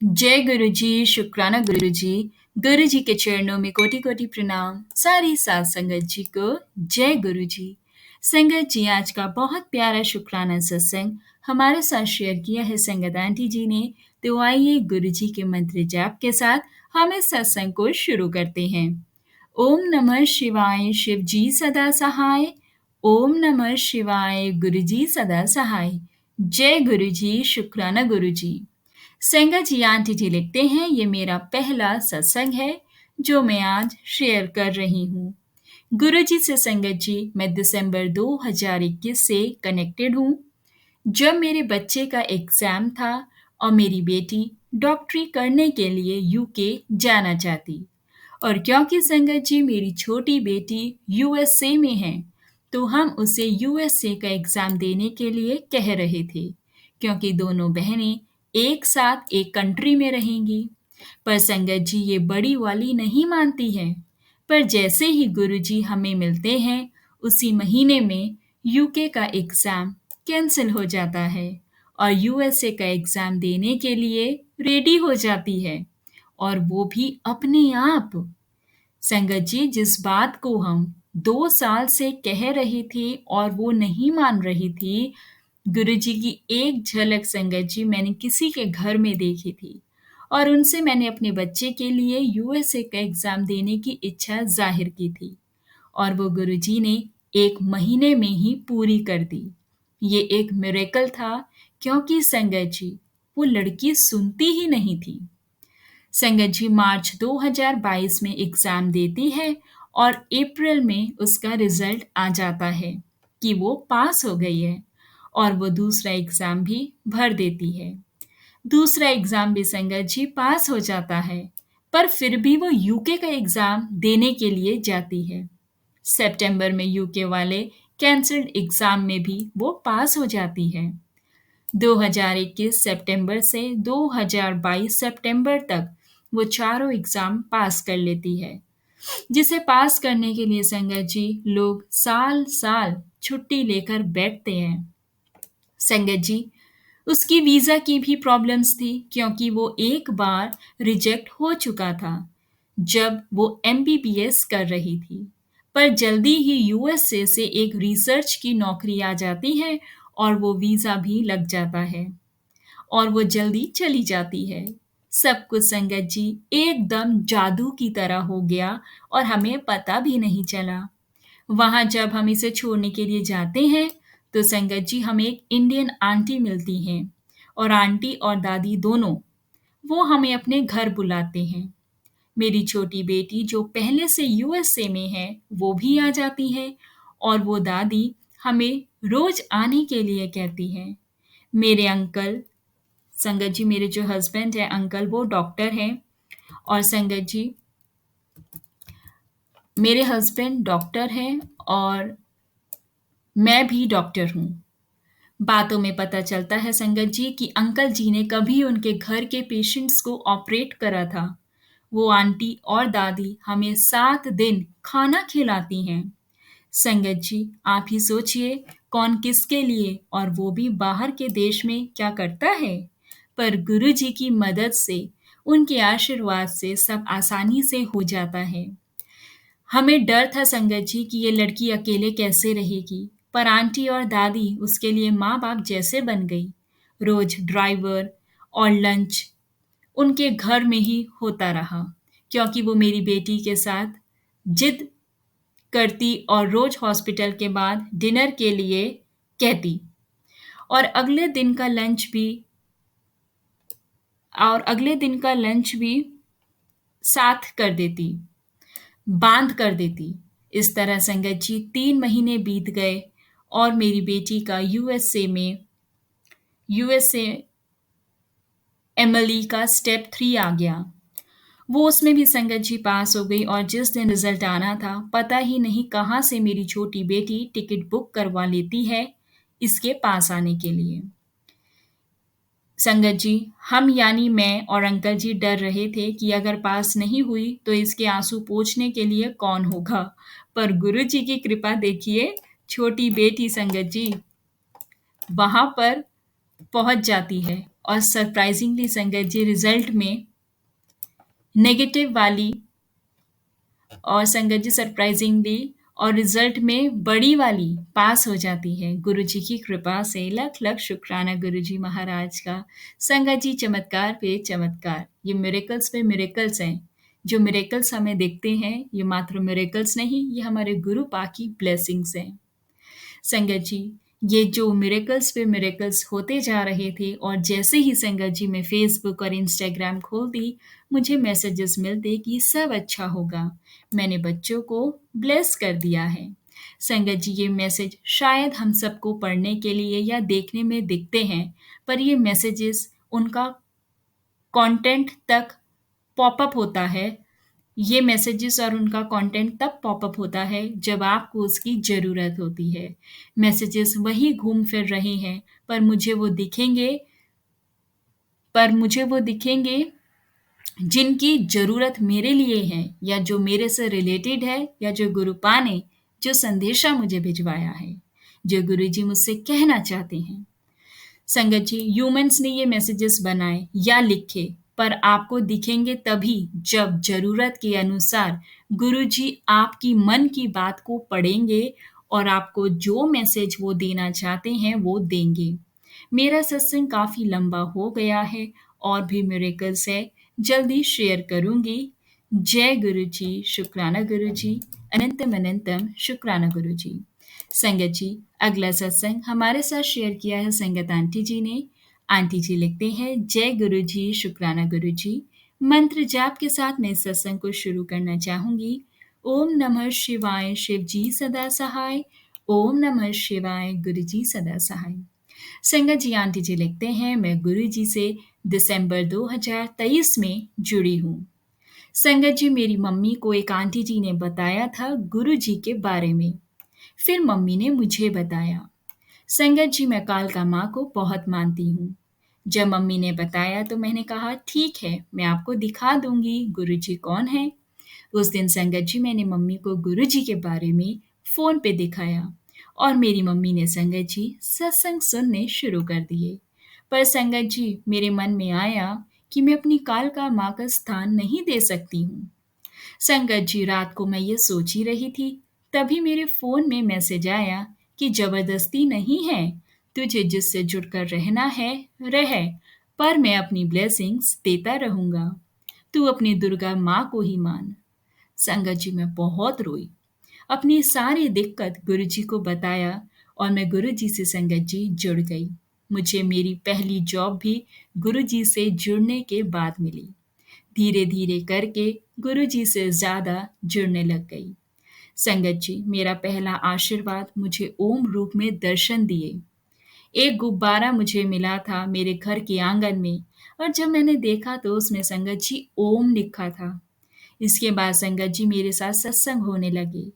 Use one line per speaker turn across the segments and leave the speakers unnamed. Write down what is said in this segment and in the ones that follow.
जय गुरु जी, शुक्राना गुरु जी। गुरु जी के चरणों में कोटि कोटि प्रणाम। सारी साध संगत जी को जय गुरु जी। संगत जी, आज का बहुत प्यारा शुक्राना सत्संग हमारे साथ शेयर किया है संगत आंटी जी ने। तो आइए गुरु जी के मंत्र जाप के साथ हम इस सत्संग को शुरू करते हैं। ओम नमः शिवाय, शिव जी सदा सहाय। ओम नमः शिवाय, गुरु जी सदा सहाय। जय गुरु जी, शुक्राना गुरु जी। संगत जी, आंटी जी लिखते हैं, ये मेरा पहला सत्संग है जो मैं आज शेयर कर रही हूँ। गुरु जी से संगत जी मैं दिसंबर 2021 से कनेक्टेड हूँ, जब मेरे बच्चे का एग्जाम था और मेरी बेटी डॉक्टरी करने के लिए यूके जाना चाहती। और क्योंकि संगत जी मेरी छोटी बेटी यूएसए में है, तो हम उसे यूएसए का एग्जाम देने के लिए कह रहे थे, क्योंकि दोनों बहनें एक साथ एक कंट्री में रहेंगी। पर संगत जी ये बड़ी वाली नहीं मानती है। पर जैसे ही गुरुजी हमें मिलते हैं, उसी महीने में यूके का एग्जाम कैंसिल हो जाता है और यूएसए का एग्जाम देने के लिए रेडी हो जाती है, और वो भी अपने आप। संगत जी, जिस बात को हम 2 साल से कह रहे थे और वो नहीं मान रही थी, गुरुजी की एक झलक संगत जी मैंने किसी के घर में देखी थी, और उनसे मैंने अपने बच्चे के लिए यूएसए का एग्जाम देने की इच्छा जाहिर की थी, और वो गुरुजी ने 1 महीने में ही पूरी कर दी। ये एक मिरेकल था, क्योंकि संगत जी वो लड़की सुनती ही नहीं थी। संगत जी मार्च 2022 में एग्जाम देती है और अप्रैल में उसका रिजल्ट आ जाता है कि वो पास हो गई है, और वो दूसरा एग्जाम भी भर देती है। दूसरा एग्जाम भी संगत जी पास हो जाता है, पर फिर भी वो यूके का एग्जाम देने के लिए जाती है। सितंबर में यूके वाले कैंसल्ड एग्जाम में भी वो पास हो जाती है। 2021 सितंबर से 2022 सितंबर तक वो चारों एग्जाम पास कर लेती है, जिसे पास करने के लिए संगत जी लोग साल साल छुट्टी लेकर बैठते हैं। संगत जी, उसकी वीज़ा की भी प्रॉब्लम्स थी, क्योंकि वो एक बार रिजेक्ट हो चुका था जब वो एमबीबीएस कर रही थी। पर जल्दी ही यूएसए से एक रिसर्च की नौकरी आ जाती है और वो वीज़ा भी लग जाता है, और वो जल्दी चली जाती है। सब कुछ संगत जी एकदम जादू की तरह हो गया और हमें पता भी नहीं चला। वहाँ जब हम इसे छोड़ने के लिए जाते हैं, तो संगत जी हमें एक इंडियन आंटी मिलती हैं, और आंटी और दादी दोनों वो हमें अपने घर बुलाते हैं। मेरी छोटी बेटी जो पहले से यूएसए में है, वो भी आ जाती है, और वो दादी हमें रोज आने के लिए कहती हैं। मेरे अंकल, संगत जी मेरे जो हस्बैंड है अंकल, वो डॉक्टर हैं, और संगत जी मेरे हस्बैंड डॉक्टर हैं और मैं भी डॉक्टर हूँ। बातों में पता चलता है संगत जी कि अंकल जी ने कभी उनके घर के पेशेंट्स को ऑपरेट करा था। वो आंटी और दादी हमें 7 दिन खाना खिलाती हैं। संगत जी आप ही सोचिए, कौन किसके लिए, और वो भी बाहर के देश में, क्या करता है। पर गुरु जी की मदद से, उनके आशीर्वाद से सब आसानी से हो जाता है। हमें डर था संगत जी कि ये लड़की अकेले कैसे रहेगी, पर आंटी और दादी उसके लिए माँ बाप जैसे बन गई। रोज ड्राइवर और लंच उनके घर में ही होता रहा, क्योंकि वो मेरी बेटी के साथ जिद करती और रोज हॉस्पिटल के बाद डिनर के लिए कहती, और अगले दिन का लंच भी साथ कर देती, बांध कर देती। इस तरह संगत जी 3 महीने बीत गए, और मेरी बेटी का यूएसए एमएलई का स्टेप 3 आ गया। वो उसमें भी संगत जी पास हो गई, और जिस दिन रिजल्ट आना था, पता ही नहीं कहाँ से मेरी छोटी बेटी टिकट बुक करवा लेती है इसके पास आने के लिए। संगत जी हम यानी मैं और अंकल जी डर रहे थे कि अगर पास नहीं हुई तो इसके आंसू पोंछने के लिए कौन होगा। पर गुरु जी की कृपा देखिए, छोटी बेटी संगत जी वहां पर पहुंच जाती है और सरप्राइजिंगली संगत जी रिजल्ट में नेगेटिव वाली, और संगत जी सरप्राइजिंगली और रिजल्ट में बड़ी वाली पास हो जाती है। गुरु जी की कृपा से लख लख शुक्राना गुरु जी महाराज का। संगत जी चमत्कार पे चमत्कार, ये मिरेकल्स पे मिरेकल्स हैं। जो मिरेकल्स हमें दिखते हैं ये मात्र मिरेकल्स नहीं, ये हमारे गुरु पाक की ब्लेसिंग्स हैं। संगत जी ये जो मिरेकल्स पे मिरेकल्स होते जा रहे थे, और जैसे ही संगत जी मैं फेसबुक और इंस्टाग्राम खोलती, मुझे मैसेजेस मिलते कि सब अच्छा होगा, मैंने बच्चों को ब्लेस कर दिया है। संगत जी ये मैसेज शायद हम सबको पढ़ने के लिए या देखने में दिखते हैं, पर ये मैसेजेस उनका कंटेंट तक पॉपअप होता है। ये मैसेजेस और उनका कंटेंट तब पॉपअप होता है जब आपको उसकी ज़रूरत होती है। मैसेजेस वही घूम फिर रहे हैं, पर मुझे वो दिखेंगे जिनकी ज़रूरत मेरे लिए है, या जो मेरे से रिलेटेड है, या जो गुरुपा ने जो संदेशा मुझे भिजवाया है, जो गुरुजी मुझसे कहना चाहते हैं। संगत जी ह्यूमंस ने ये मैसेजेस बनाए या लिखे, पर आपको दिखेंगे तभी जब जरूरत के अनुसार गुरुजी आपकी मन की बात को पढ़ेंगे और आपको जो मैसेज वो देना चाहते हैं वो देंगे। मेरा सत्संग काफी लंबा हो गया है और भी मिरेकल्स है, जल्दी शेयर करूंगी। जय गुरु जी, शुक्राना गुरु जी, अनंतम अनंतम शुक्राना गुरु जी। संगत जी अगला सत्संग हमारे साथ शेयर किया है संगत आंटी जी ने। आंटी जी लिखते हैं, जय गुरु जी, शुक्राना गुरु जी। मंत्र जाप के साथ मैं इस सत्संग को शुरू करना चाहूंगी। ओम नमः शिवाय, शिव जी सदा सहाय। ओम नमः शिवाय, गुरु जी सदा सहाय। संगत जी आंटी जी लिखते हैं, मैं गुरु जी से दिसंबर 2023 में जुड़ी हूँ। संगत जी मेरी मम्मी को एक आंटी जी ने बताया था गुरु जी के बारे में, फिर मम्मी ने मुझे बताया। संगत जी मैं कालका माँ को बहुत मानती हूँ। जब मम्मी ने बताया तो मैंने कहा ठीक है, मैं आपको दिखा दूंगी गुरुजी कौन है। उस दिन संगत जी मैंने मम्मी को गुरुजी के बारे में फोन पे दिखाया, और मेरी मम्मी ने संगत जी सत्संग सुनने शुरू कर दिए। पर संगत जी मेरे मन में आया कि मैं अपनी कालका माँ का स्थान नहीं दे सकती हूँ। संगत जी रात को मैं ये सोच ही रही थी, तभी मेरे फोन में मैसेज आया कि जबरदस्ती नहीं है, तुझे जिससे जुड़कर रहना है रह, पर मैं अपनी ब्लेसिंग्स देता रहूंगा, तू अपनी दुर्गा माँ को ही मान। संगत जी मैं बहुत रोई, अपनी सारी दिक्कत गुरुजी को बताया, और मैं गुरुजी से संगत जी जुड़ गई। मुझे मेरी पहली जॉब भी गुरुजी से जुड़ने के बाद मिली। धीरे धीरे करके गुरुजी से ज्यादा जुड़ने लग गई। संगत जी मेरा पहला आशीर्वाद मुझे ओम रूप में दर्शन दिए। एक गुब्बारा मुझे मिला था मेरे घर के आंगन में, और जब मैंने देखा तो उसमें संगत जी ओम लिखा था। इसके बाद संगत जी मेरे साथ सत्संग होने लगे।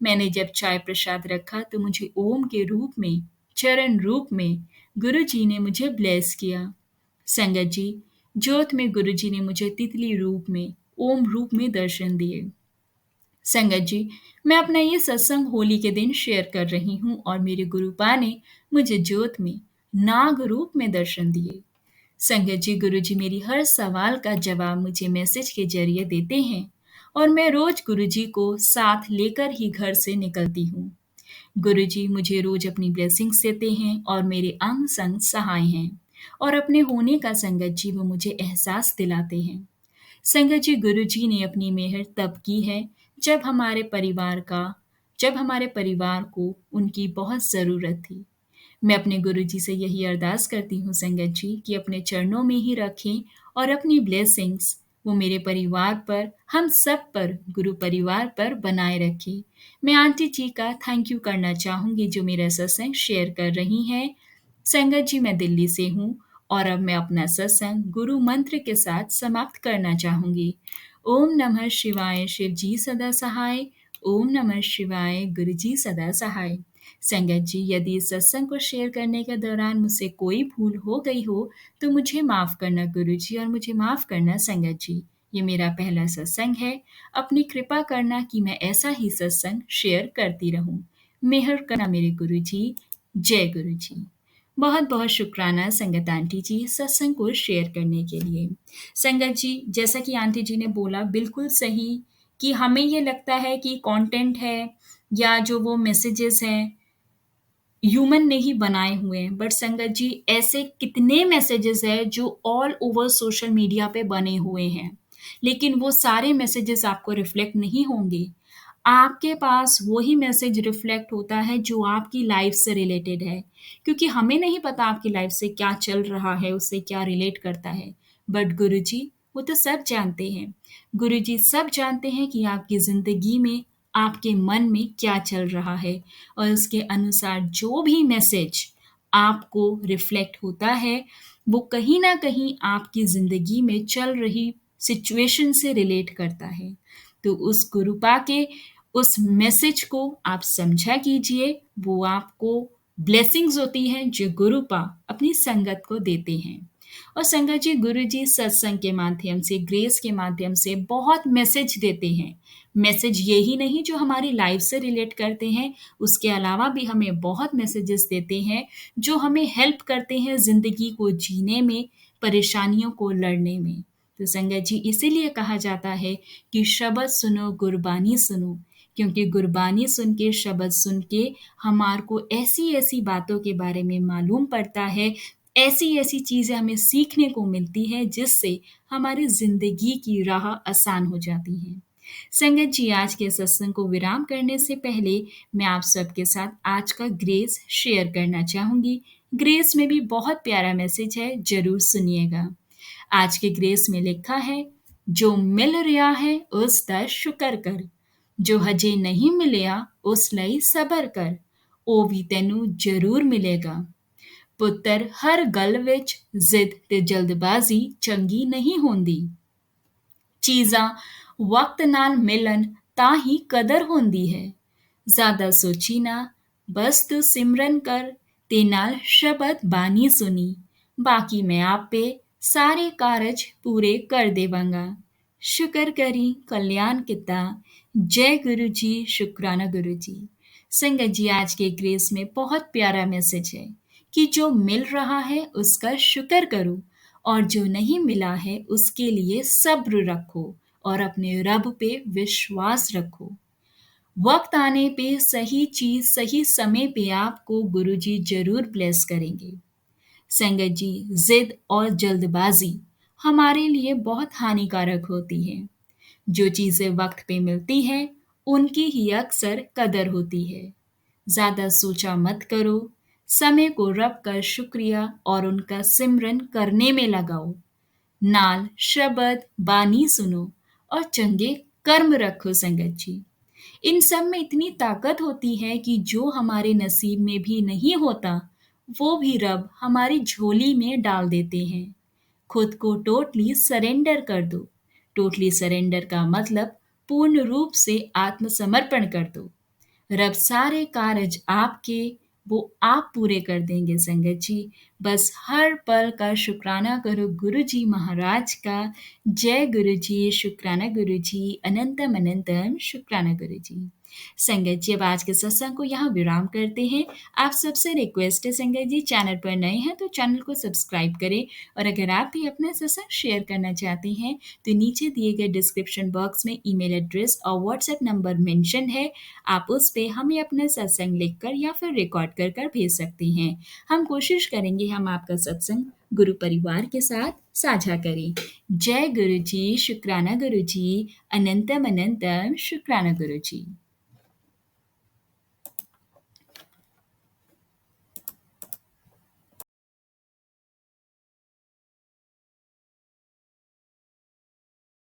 मैंने जब चाय प्रसाद रखा तो मुझे ओम के रूप में, चरण रूप में गुरु जी ने मुझे ब्लेस किया। संगत जी ज्योत में गुरु जी ने मुझे तितली रूप में, ओम रूप में दर्शन दिए। संगत जी मैं अपना ये सत्संग होली के दिन शेयर कर रही हूँ, और मेरे गुरुपा ने मुझे ज्योत में नाग रूप में दर्शन दिए। संगत जी गुरुजी मेरी हर सवाल का जवाब मुझे मैसेज के जरिए देते हैं, और मैं रोज गुरुजी को साथ लेकर ही घर से निकलती हूँ। गुरुजी मुझे रोज अपनी ब्लेसिंग्स देते हैं और मेरे अंग संग सहाय हैं, और अपने होने का संगत जी वो मुझे एहसास दिलाते हैं। संगत जी गुरुजी ने अपनी मेहर तब की है जब हमारे परिवार को उनकी बहुत ज़रूरत थी। मैं अपने गुरुजी से यही अरदास करती हूँ संगत जी कि अपने चरणों में ही रखें, और अपनी ब्लेसिंग्स वो मेरे परिवार पर, हम सब पर, गुरु परिवार पर बनाए रखें। मैं आंटी जी का थैंक यू करना चाहूँगी जो मेरा सत्संग शेयर कर रही हैं। संगत जी मैं दिल्ली से हूँ, और अब मैं अपना सत्संग गुरु मंत्र के साथ समाप्त करना चाहूँगी। ओम नमः शिवाय, शिव जी सदा सहाय। ओम नमः शिवाय, गुरु जी सदा सहाय। संगत जी यदि इस सत्संग को शेयर करने के दौरान मुझसे कोई भूल हो गई हो तो मुझे माफ़ करना गुरु जी, और मुझे माफ़ करना संगत जी। ये मेरा पहला सत्संग है, अपनी कृपा करना कि मैं ऐसा ही सत्संग शेयर करती रहूं। मेहर करना मेरे गुरु जी। जय गुरु जी। बहुत बहुत शुक्राना संगत आंटी जी सत्संग को शेयर करने के लिए। संगत जी, जैसा कि आंटी जी ने बोला बिल्कुल सही कि हमें ये लगता है कि कंटेंट है या जो वो मैसेजेस हैं ह्यूमन ने ही बनाए हुए हैं, बट संगत जी ऐसे कितने मैसेजेस हैं जो ऑल ओवर सोशल मीडिया पे बने हुए हैं, लेकिन वो सारे मैसेजेस आपको रिफ्लेक्ट नहीं होंगे। आपके पास वही मैसेज रिफ्लेक्ट होता है जो आपकी लाइफ से रिलेटेड है, क्योंकि हमें नहीं पता आपकी लाइफ से क्या चल रहा है, उससे क्या रिलेट करता है, बट गुरुजी वो तो सब जानते हैं। गुरुजी सब जानते हैं कि आपकी ज़िंदगी में आपके मन में क्या चल रहा है, और उसके अनुसार जो भी मैसेज आपको रिफ्लेक्ट होता है, वो कहीं न कहीं आपकी ज़िंदगी में चल रही सिचुएशन से रिलेट करता है। तो उस गुरुपा के उस मैसेज को आप समझा कीजिए, वो आपको ब्लेसिंग्स होती हैं जो गुरुपा अपनी संगत को देते हैं। और संगत जी, गुरु जी सत्संग के माध्यम से, ग्रेस के माध्यम से बहुत मैसेज देते हैं। मैसेज ये ही नहीं जो हमारी लाइफ से रिलेट करते हैं, उसके अलावा भी हमें बहुत मैसेजेस देते हैं जो हमें हेल्प करते हैं ज़िंदगी को जीने में, परेशानियों को लड़ने में। तो संगत जी, इसीलिए कहा जाता है कि शब्द सुनो गुरबानी सुनो, क्योंकि गुरबानी सुन के, शब्द सुन के हमार को ऐसी-ऐसी बातों के बारे में मालूम पड़ता है, ऐसी-ऐसी चीज़ें हमें सीखने को मिलती हैं जिससे हमारी ज़िंदगी की राह आसान हो जाती है। संगत जी, आज के सत्संग को विराम करने से पहले मैं आप सबके साथ आज का ग्रेस शेयर करना चाहूँगी। ग्रेस में भी बहुत प्यारा मैसेज है, ज़रूर सुनिएगा। आज के ग्रेस में लिखा है, जो मिल रिया है उस दा शुक्र कर, जो हजे नहीं मिलिया उस ਲਈ ਸਬਰ ਕਰ, ਉਹ ਵੀ ਤੈਨੂੰ ਜ਼ਰੂਰ ਮਿਲੇਗਾ। ਪੁੱਤਰ, ਹਰ ਗੱਲ ਵਿੱਚ ਜ਼ਿੱਦ ਤੇ ਜਲਦਬਾਜ਼ੀ ਚੰਗੀ ਨਹੀਂ ਹੁੰਦੀ। ਚੀਜ਼ਾਂ ਵਕਤ ਨਾਲ ਮਿਲਣ ਤਾਂ ਹੀ ਕਦਰ ਹੁੰਦੀ ਹੈ। ਜ਼ਿਆਦਾ ਸੋਚੀ ਨਾ, ਬਸ ਤੂੰ ਸਿਮਰਨ ਕਰ ਤੇ ਨਾਲ ਸ਼ਬਦ ਬਾਣੀ ਸੁਣੀ। ਬਾਕੀ ਮੈਂ ਆਪੇ ਸਾਰੇ ਕਾਰਜ ਪੂਰੇ ਕਰ ਦੇਵਾਂਗਾ। शुक्र करी कल्याण किता। जय गुरु जी, शुक्राना गुरु जी। संगत जी, आज के ग्रेस में बहुत प्यारा मैसेज है कि जो मिल रहा है उसका शुक्र करो, और जो नहीं मिला है उसके लिए सब्र रखो और अपने रब पे विश्वास रखो। वक्त आने पे सही चीज सही समय पे आपको गुरुजी जरूर ब्लेस करेंगे। संगत जी, जिद और जल्दबाजी हमारे लिए बहुत हानिकारक होती है। जो चीज़ें वक्त पे मिलती हैं, उनकी ही अक्सर कदर होती है। ज़्यादा सोचा मत करो, समय को रब का शुक्रिया और उनका सिमरन करने में लगाओ। नाल शब्द बानी सुनो और चंगे कर्म रखो। संगत जी, इन सब में इतनी ताकत होती है कि जो हमारे नसीब में भी नहीं होता, वो भी रब हमारी झोली में डाल देते हैं। खुद को टोटली सरेंडर कर दो। टोटली सरेंडर का मतलब पूर्ण रूप से आत्मसमर्पण कर दो। रब सारे कार्य आपके, वो आप पूरे कर देंगे। संगत जी, बस हर पल का शुक्राना करो गुरु जी महाराज का। जय गुरु जी, शुक्राना गुरु जी, अनंतम अनंतम शुक्राना गुरु जी। संगत जी, अब आज के सत्संग को यहाँ विराम करते हैं। आप सबसे रिक्वेस्ट है संगत जी, चैनल पर नए हैं तो चैनल को सब्सक्राइब करें, और अगर आप भी अपना सत्संग शेयर करना चाहते हैं तो नीचे दिए गए डिस्क्रिप्शन बॉक्स में ईमेल एड्रेस और व्हाट्सएप नंबर मेंशन है। आप उस पे हमें अपना सत्संग लिखकर या फिर रिकॉर्ड कर कर भेज सकते हैं। हम कोशिश करेंगे हम आपका सत्संग गुरु परिवार के साथ साझा करें। जय गुरु जी, शुक्राना गुरु जी, अनंतम अनंतम शुक्राना गुरु जी।